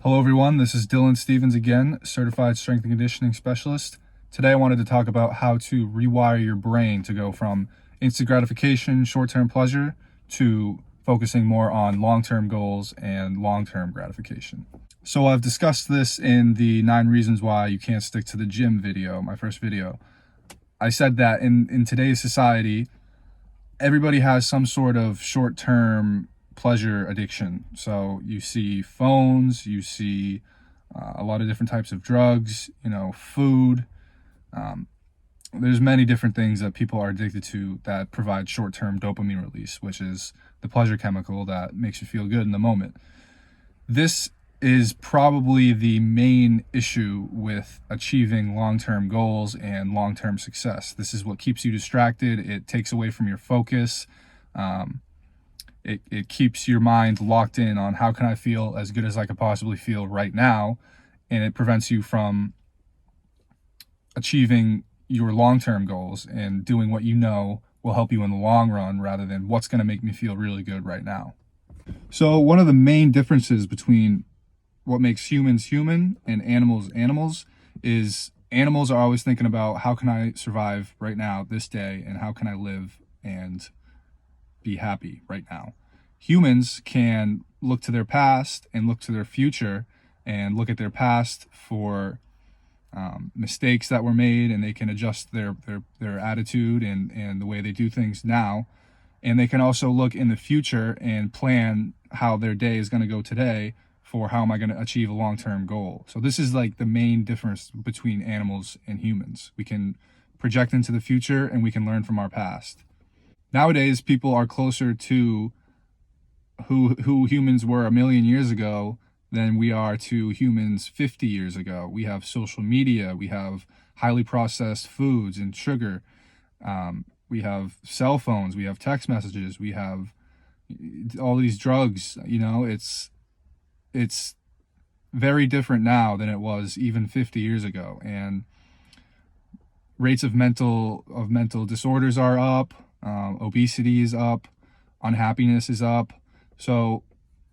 Hello everyone, this is Dylan Stevens again, Certified Strength and Conditioning Specialist. Today I wanted to talk about how to rewire your brain to go from instant gratification, short-term pleasure, to focusing more on long-term goals and long-term gratification. So I've discussed this in the 9 reasons why you can't stick to the gym video, my first video. I said that in today's society, everybody has some sort of short-term pleasure addiction. So you see phones, you see a lot of different types of drugs, food. There's many different things that people are addicted to that provide short-term dopamine release, which is the pleasure chemical that makes you feel good in the moment. This is probably the main issue with achieving long-term goals and long-term success. This is what keeps you distracted. It takes away from your focus. It keeps your mind locked in on how can I feel as good as I could possibly feel right now, and it prevents you from achieving your long-term goals and doing what you know will help you in the long run rather than what's going to make me feel really good right now. So one of the main differences between what makes humans human and animals is animals are always thinking about how can I survive right now, this day, and how can I live and be happy right now. Humans can look to their past and look to their future and look at their past for mistakes that were made, and they can adjust their attitude and the way they do things now. And they can also look in the future and plan how their day is going to go today for how am I going to achieve a long-term goal. So this is like the main difference between animals and humans. We can project into the future and we can learn from our past. Nowadays, people are closer to who humans were a million years ago than we are to humans 50 years ago. We have social media, we have highly processed foods and sugar, we have cell phones, we have text messages, we have all these drugs. It's very different now than it was even 50 years ago, and rates of mental disorders are up, obesity is up, unhappiness is up. So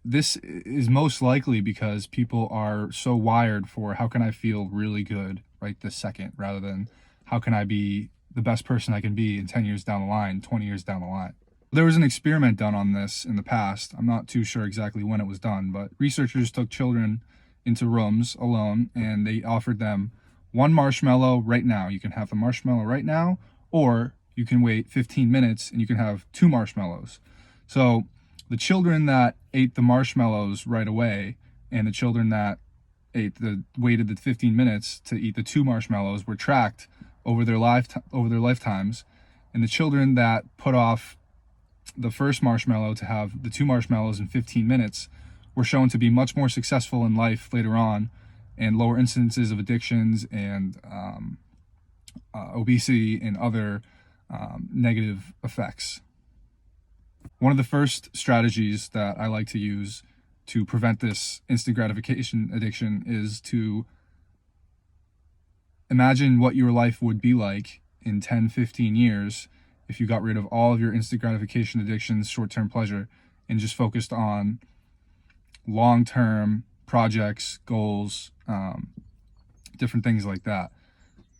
this is most likely because people are so wired for how can I feel really good right this second, rather than how can I be the best person I can be in 10 years down the line, 20 years down the line. There was an experiment done on this in the past. I'm not too sure exactly when it was done, but researchers took children into rooms alone and they offered them one marshmallow right now. You can have the marshmallow right now, or you can wait 15 minutes and you can have 2 marshmallows. So the children that ate the marshmallows right away and the children that waited the 15 minutes to eat the 2 marshmallows were tracked over their lifetimes, and the children that put off the first marshmallow to have the 2 marshmallows in 15 minutes were shown to be much more successful in life later on, and lower incidences of addictions and obesity and other negative effects. One of the first strategies that I like to use to prevent this instant gratification addiction is to imagine what your life would be like in 10-15 years if you got rid of all of your instant gratification addictions, short-term pleasure, and just focused on long-term projects, goals, different things like that.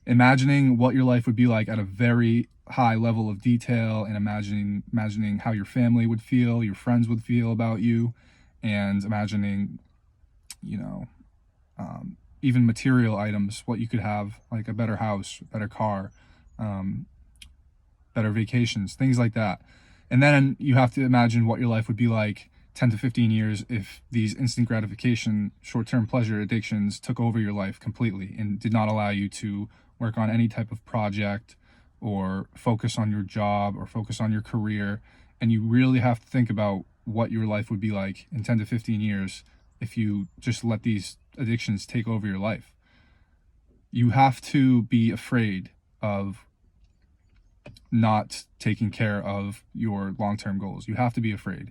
Imagining what your life would be like at a very high level of detail, and imagining how your family would feel, your friends would feel about you, and imagining, even material items, what you could have, like a better house, better car, better vacations, things like that. And then you have to imagine what your life would be like 10 to 15 years if these instant gratification, short-term pleasure addictions took over your life completely and did not allow you to work on any type of project or focus on your job or focus on your career. And you really have to think about what your life would be like in 10 to 15 years if you just let these addictions take over your life. You have to be afraid of not taking care of your long-term goals. You have to be afraid.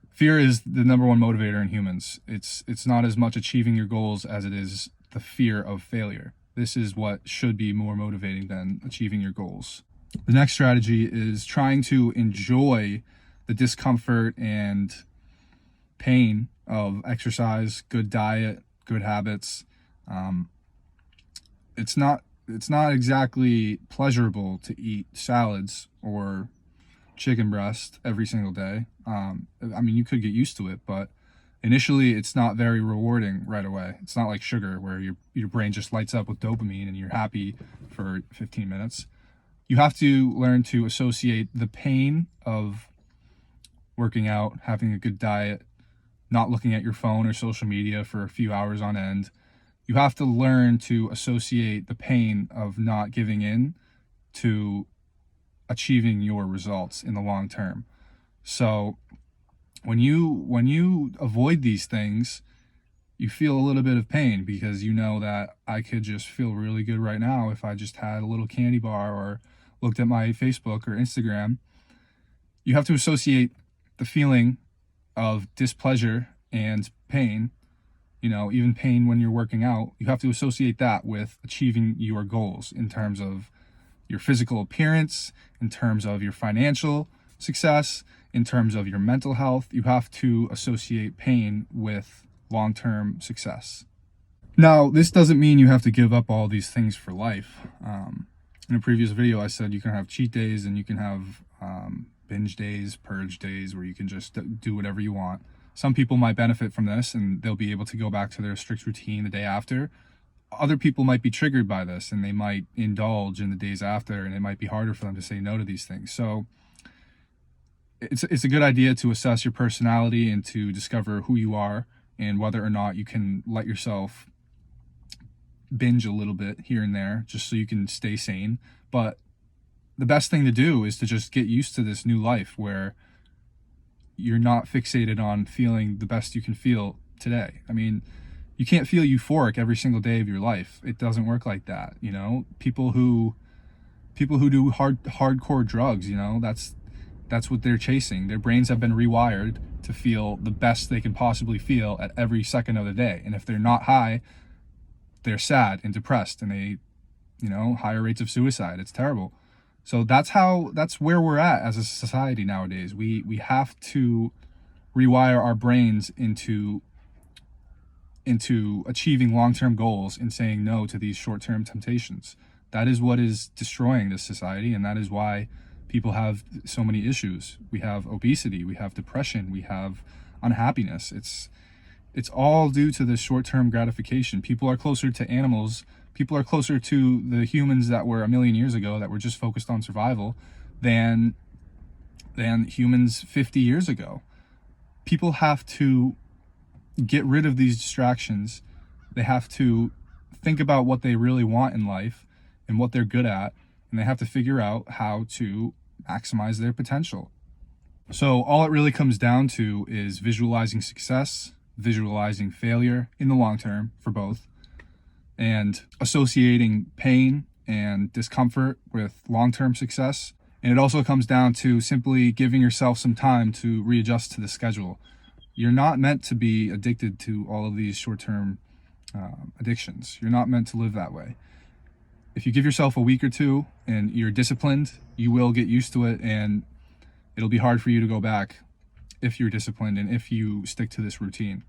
Fear is the number one motivator in humans. It's not as much achieving your goals as it is the fear of failure. This is what should be more motivating than achieving your goals. The next strategy is trying to enjoy the discomfort and pain of exercise, good diet, good habits. It's not exactly pleasurable to eat salads or chicken breast every single day. I mean, you could get used to it, but initially it's not very rewarding right away. It's not like sugar where your brain just lights up with dopamine and you're happy for 15 minutes. You have to learn to associate the pain of working out, having a good diet, not looking at your phone or social media for a few hours on end. You have to learn to associate the pain of not giving in to achieving your results in the long term. So when you avoid these things, you feel a little bit of pain because you know that I could just feel really good right now if I just had a little candy bar or looked at my Facebook or Instagram. You have to associate the feeling of displeasure and pain, even pain when you're working out. You have to associate that with achieving your goals in terms of your physical appearance, in terms of your financial success, in terms of your mental health. You have to associate pain with long-term success. Now, this doesn't mean you have to give up all these things for life. In a previous video, I said you can have cheat days and you can have binge days, purge days, where you can just do whatever you want. Some people might benefit from this and they'll be able to go back to their strict routine the day after. Other people might be triggered by this and they might indulge in the days after, and it might be harder for them to say no to these things. So it's a good idea to assess your personality and to discover who you are and whether or not you can let yourself binge a little bit here and there just so you can stay sane. But the best thing to do is to just get used to this new life where you're not fixated on feeling the best you can feel today. I mean, you can't feel euphoric every single day of your life. It doesn't work like that. People who do hardcore drugs, that's what they're chasing. Their brains have been rewired to feel the best they can possibly feel at every second of the day. And if they're not high, they're sad and depressed, and they, higher rates of suicide. It's terrible. So that's where we're at as a society nowadays. We have to rewire our brains into achieving long-term goals and saying no to these short-term temptations. That is what is destroying this society, and that is why people have so many issues. We have obesity, we have depression, we have unhappiness. It's all due to this short-term gratification. People are closer to animals. People are closer to the humans that were a million years ago that were just focused on survival than humans 50 years ago. People have to get rid of these distractions. They have to think about what they really want in life and what they're good at, and they have to figure out how to maximize their potential. So all it really comes down to is visualizing success, visualizing failure in the long term for both, and associating pain and discomfort with long-term success. And it also comes down to simply giving yourself some time to readjust to the schedule. You're not meant to be addicted to all of these short-term addictions. You're not meant to live that way. If you give yourself a week or two and you're disciplined, you will get used to it, and it'll be hard for you to go back if you're disciplined and if you stick to this routine.